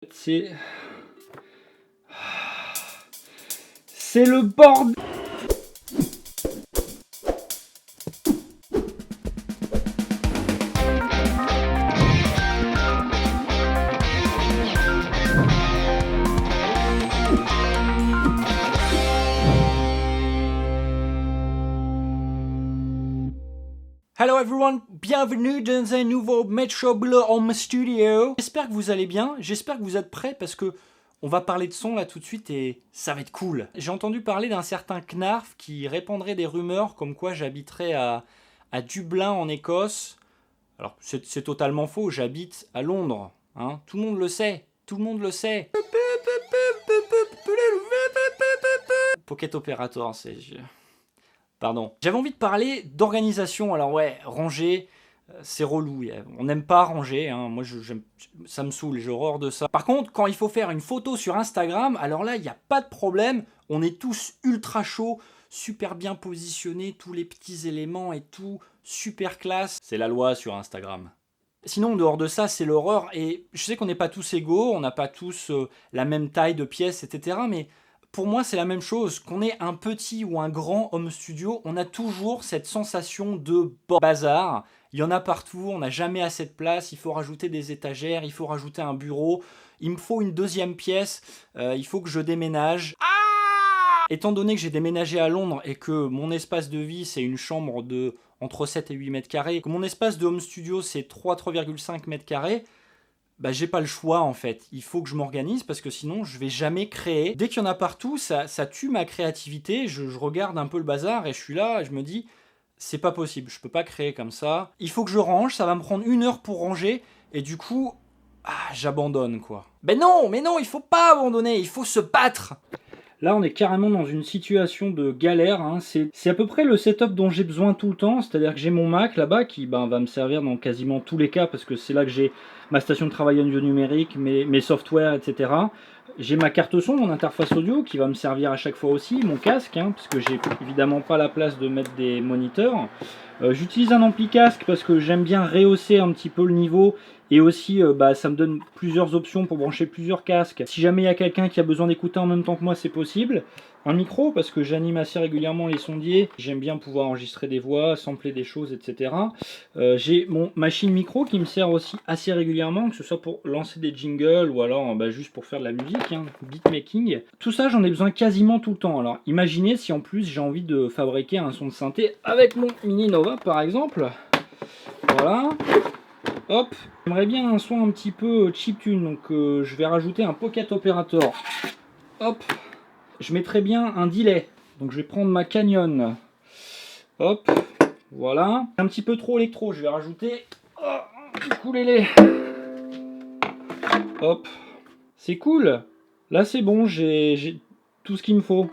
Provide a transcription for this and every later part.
C'est le bordel. Hello everyone, bienvenue dans un nouveau Metro Boulot Home Studio. J'espère que vous allez bien, j'espère que vous êtes prêts parce que on va parler de son là tout de suite et ça va être cool. J'ai entendu parler d'un certain Knarf qui répandrait des rumeurs comme quoi j'habiterais à Dublin en Écosse. Alors c'est totalement faux, j'habite à Londres, hein. Tout le monde le sait, tout le monde le sait. Pocket Operator, c'est... Pardon. J'avais envie de parler d'organisation. Alors ouais, ranger, c'est relou. On n'aime pas ranger. Hein. Moi, ça me saoule. J'ai horreur de ça. Par contre, quand il faut faire une photo sur Instagram, alors là, il n'y a pas de problème. On est tous ultra chauds, super bien positionnés, tous les petits éléments et tout, super classe. C'est la loi sur Instagram. Sinon, en dehors de ça, c'est l'horreur. Et je sais qu'on n'est pas tous égaux, on n'a pas tous la même taille de pièces, etc. Mais pour moi, c'est la même chose. Qu'on ait un petit ou un grand home studio, on a toujours cette sensation de bazar. Il y en a partout, on n'a jamais assez de place, il faut rajouter des étagères, il faut rajouter un bureau, il me faut une deuxième pièce, il faut que je déménage. Étant donné que j'ai déménagé à Londres et que mon espace de vie, c'est une chambre de entre 7 et 8 mètres carrés, que mon espace de home studio, c'est 3,5 mètres carrés, bah, j'ai pas le choix en fait. Il faut que je m'organise parce que sinon je vais jamais créer. Dès qu'il y en a partout, ça tue ma créativité. Je regarde un peu le bazar et je suis là, et je me dis, c'est pas possible, je peux pas créer comme ça. Il faut que je range, ça va me prendre 1 heure pour ranger et du coup, j'abandonne quoi. Mais non, il faut pas abandonner, il faut se battre. Là, on est carrément dans une situation de galère. Hein. C'est à peu près le setup dont j'ai besoin tout le temps. C'est-à-dire que j'ai mon Mac là-bas qui va me servir dans quasiment tous les cas parce que c'est là que j'ai ma station de travail audio numérique, mes softwares, etc. J'ai ma carte son, mon interface audio qui va me servir à chaque fois aussi, mon casque, hein, parce que j'ai évidemment pas la place de mettre des moniteurs. J'utilise un ampli casque parce que j'aime bien rehausser un petit peu le niveau et aussi ça me donne plusieurs options pour brancher plusieurs casques. Si jamais il y a quelqu'un qui a besoin d'écouter en même temps que moi, c'est possible. Un micro parce que j'anime assez régulièrement les sondiers. J'aime bien pouvoir enregistrer des voix, sampler des choses, etc. J'ai mon machine micro qui me sert aussi assez régulièrement, que ce soit pour lancer des jingles ou alors juste pour faire de la musique, hein, beatmaking. Tout ça, j'en ai besoin quasiment tout le temps. Alors imaginez si en plus j'ai envie de fabriquer un son de synthé avec mon Mini Nova par exemple. Voilà. Hop, j'aimerais bien un son un petit peu chiptune, donc je vais rajouter un Pocket Operator. Hop, je mettrai bien un delay, donc je vais prendre ma Canyon. Hop, voilà. Un petit peu trop électro, je vais rajouter un ukulélé. Hop, c'est cool. Là c'est bon, j'ai tout ce qu'il me faut.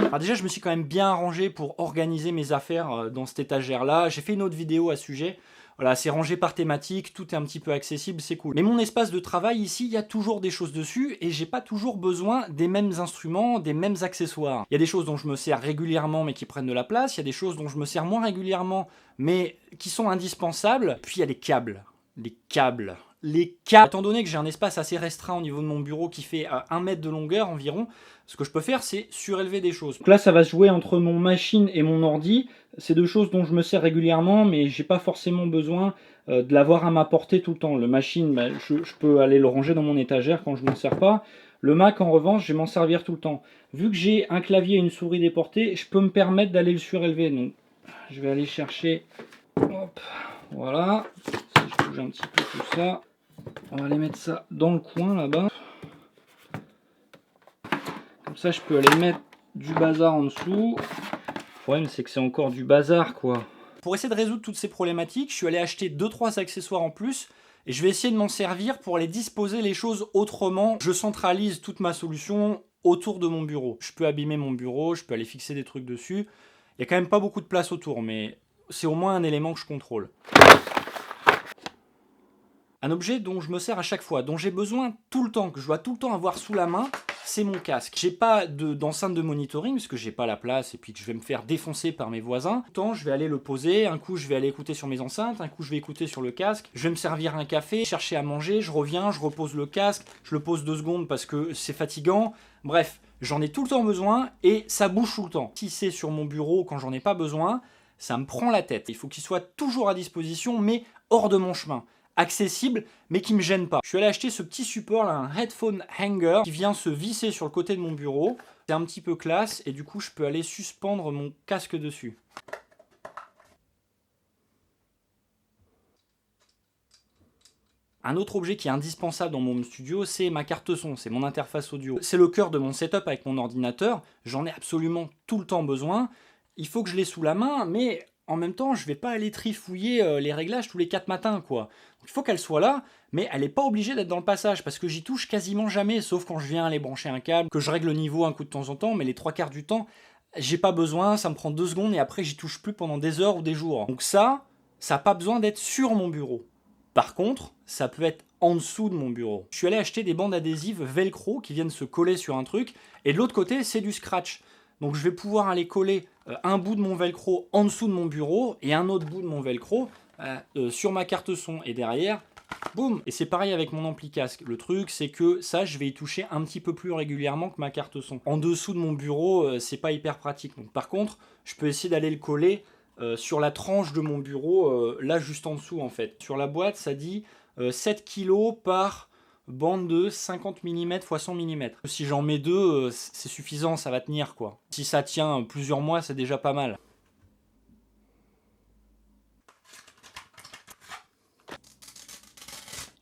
Alors déjà, je me suis quand même bien arrangé pour organiser mes affaires dans cette étagère-là. J'ai fait une autre vidéo à ce sujet. Voilà, c'est rangé par thématique, tout est un petit peu accessible, c'est cool. Mais mon espace de travail ici, il y a toujours des choses dessus et j'ai pas toujours besoin des mêmes instruments, des mêmes accessoires. Il y a des choses dont je me sers régulièrement mais qui prennent de la place, il y a des choses dont je me sers moins régulièrement mais qui sont indispensables. Puis il y a les câbles. Les câbles. Étant donné que j'ai un espace assez restreint au niveau de mon bureau qui fait 1 mètre de longueur environ, ce que je peux faire, c'est surélever des choses. Donc là, ça va se jouer entre mon machine et mon ordi. C'est deux choses dont je me sers régulièrement, mais j'ai pas forcément besoin de l'avoir à ma portée tout le temps. Le machine, je peux aller le ranger dans mon étagère quand je ne m'en sers pas. Le Mac, en revanche, je vais m'en servir tout le temps. Vu que j'ai un clavier et une souris déportés, je peux me permettre d'aller le surélever. Donc, je vais aller chercher... Hop, voilà. Si je bouge un petit peu tout ça... On va aller mettre ça dans le coin là-bas. Comme ça, je peux aller mettre du bazar en dessous. Le problème, c'est que c'est encore du bazar, quoi. Pour essayer de résoudre toutes ces problématiques, je suis allé acheter 2-3 accessoires en plus. Et je vais essayer de m'en servir pour aller disposer les choses autrement. Je centralise toute ma solution autour de mon bureau. Je peux abîmer mon bureau, je peux aller fixer des trucs dessus. Il n'y a quand même pas beaucoup de place autour, mais c'est au moins un élément que je contrôle. Un objet dont je me sers à chaque fois, dont j'ai besoin tout le temps, que je dois tout le temps avoir sous la main, c'est mon casque. J'ai pas d'enceinte de monitoring parce que j'ai pas la place et puis que je vais me faire défoncer par mes voisins. Pourtant, je vais aller le poser, un coup je vais aller écouter sur mes enceintes, un coup je vais écouter sur le casque, je vais me servir un café, chercher à manger, je reviens, je repose le casque, je le pose 2 secondes parce que c'est fatigant. Bref, j'en ai tout le temps besoin et ça bouge tout le temps. Si c'est sur mon bureau quand j'en ai pas besoin, ça me prend la tête. Il faut qu'il soit toujours à disposition mais hors de mon chemin. Accessible, mais qui me gêne pas. Je suis allé acheter ce petit support là, un headphone hanger, qui vient se visser sur le côté de mon bureau. C'est un petit peu classe, et du coup, je peux aller suspendre mon casque dessus. Un autre objet qui est indispensable dans mon home studio, c'est ma carte son, c'est mon interface audio. C'est le cœur de mon setup avec mon ordinateur, j'en ai absolument tout le temps besoin. Il faut que je l'ai sous la main, mais en même temps, je vais pas aller trifouiller les réglages tous les 4 matins, quoi. Donc, il faut qu'elle soit là, mais elle n'est pas obligée d'être dans le passage, parce que j'y touche quasiment jamais, sauf quand je viens aller brancher un câble, que je règle le niveau un coup de temps en temps, mais les 3/4 du temps, j'ai pas besoin, ça me prend 2 secondes, et après j'y touche plus pendant des heures ou des jours. Donc ça n'a pas besoin d'être sur mon bureau. Par contre, ça peut être en dessous de mon bureau. Je suis allé acheter des bandes adhésives velcro qui viennent se coller sur un truc, et de l'autre côté, c'est du scratch. Donc je vais pouvoir aller coller un bout de mon velcro en dessous de mon bureau et un autre bout de mon velcro sur ma carte son. Et derrière, boum. Et c'est pareil avec mon ampli casque. Le truc, c'est que ça, je vais y toucher un petit peu plus régulièrement que ma carte son. En dessous de mon bureau, c'est pas hyper pratique. Donc, par contre, je peux essayer d'aller le coller sur la tranche de mon bureau, là juste en dessous en fait. Sur la boîte, ça dit 7 kg par bande de 50 mm x 100 mm. Si j'en mets 2, c'est suffisant, ça va tenir quoi. Si ça tient plusieurs mois, c'est déjà pas mal.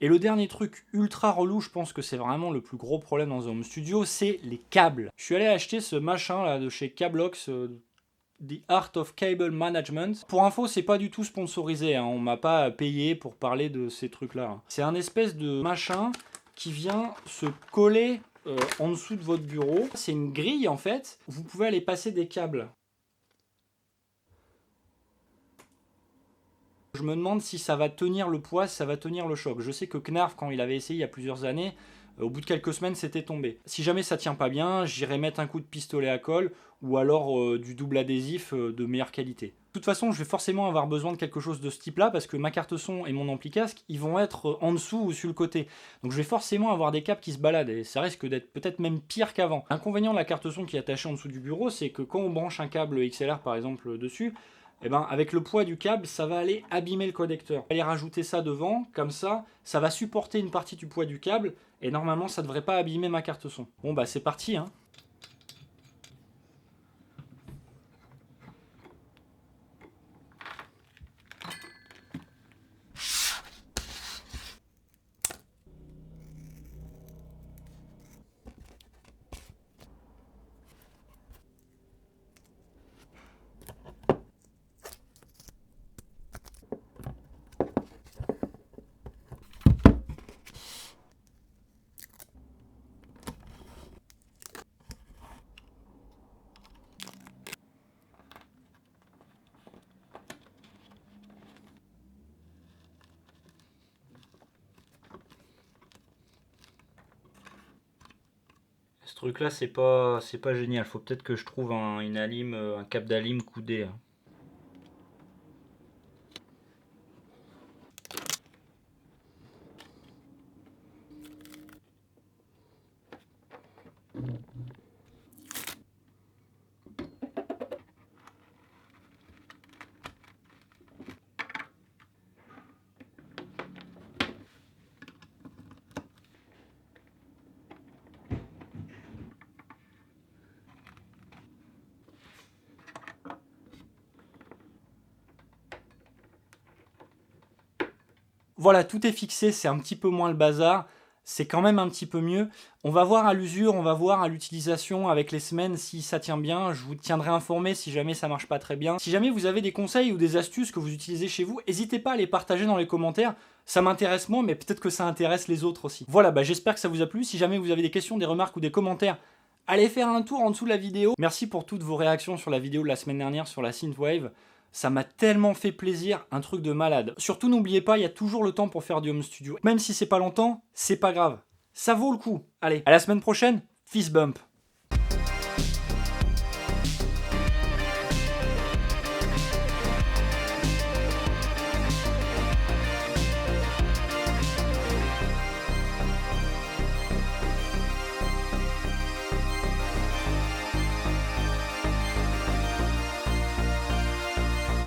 Et le dernier truc ultra relou, je pense que c'est vraiment le plus gros problème dans un home studio, c'est les câbles. Je suis allé acheter ce machin là de chez Cablox, The Art of Cable Management. Pour info, c'est pas du tout sponsorisé, hein. On m'a pas payé pour parler de ces trucs-là. C'est un espèce de machin qui vient se coller en dessous de votre bureau. C'est une grille en fait. Vous pouvez aller passer des câbles. Je me demande si ça va tenir le poids, si ça va tenir le choc. Je sais que Knarf, quand il avait essayé il y a plusieurs années, au bout de quelques semaines, c'était tombé. Si jamais ça tient pas bien, j'irai mettre un coup de pistolet à colle ou alors du double adhésif de meilleure qualité. De toute façon, je vais forcément avoir besoin de quelque chose de ce type-là parce que ma carte son et mon ampli casque, ils vont être en dessous ou sur le côté. Donc je vais forcément avoir des câbles qui se baladent et ça risque d'être peut-être même pire qu'avant. L'inconvénient de la carte son qui est attachée en dessous du bureau, c'est que quand on branche un câble XLR par exemple dessus, eh ben, avec le poids du câble, ça va aller abîmer le connecteur. On va aller rajouter ça devant, comme ça va supporter une partie du poids du câble, et normalement ça ne devrait pas abîmer ma carte son. Bon bah c'est parti hein. Ce truc là c'est pas génial, faut peut-être que je trouve une alim, un câble d'alim coudé. Hein. Voilà, tout est fixé, c'est un petit peu moins le bazar, c'est quand même un petit peu mieux. On va voir à l'usure, on va voir à l'utilisation avec les semaines si ça tient bien. Je vous tiendrai informé si jamais ça marche pas très bien. Si jamais vous avez des conseils ou des astuces que vous utilisez chez vous, n'hésitez pas à les partager dans les commentaires. Ça m'intéresse moi, mais peut-être que ça intéresse les autres aussi. Voilà, bah j'espère que ça vous a plu. Si jamais vous avez des questions, des remarques ou des commentaires, allez faire un tour en dessous de la vidéo. Merci pour toutes vos réactions sur la vidéo de la semaine dernière sur la Synthwave. Ça m'a tellement fait plaisir, un truc de malade. Surtout n'oubliez pas, il y a toujours le temps pour faire du home studio. Même si c'est pas longtemps, c'est pas grave. Ça vaut le coup. Allez, à la semaine prochaine. Fist bump.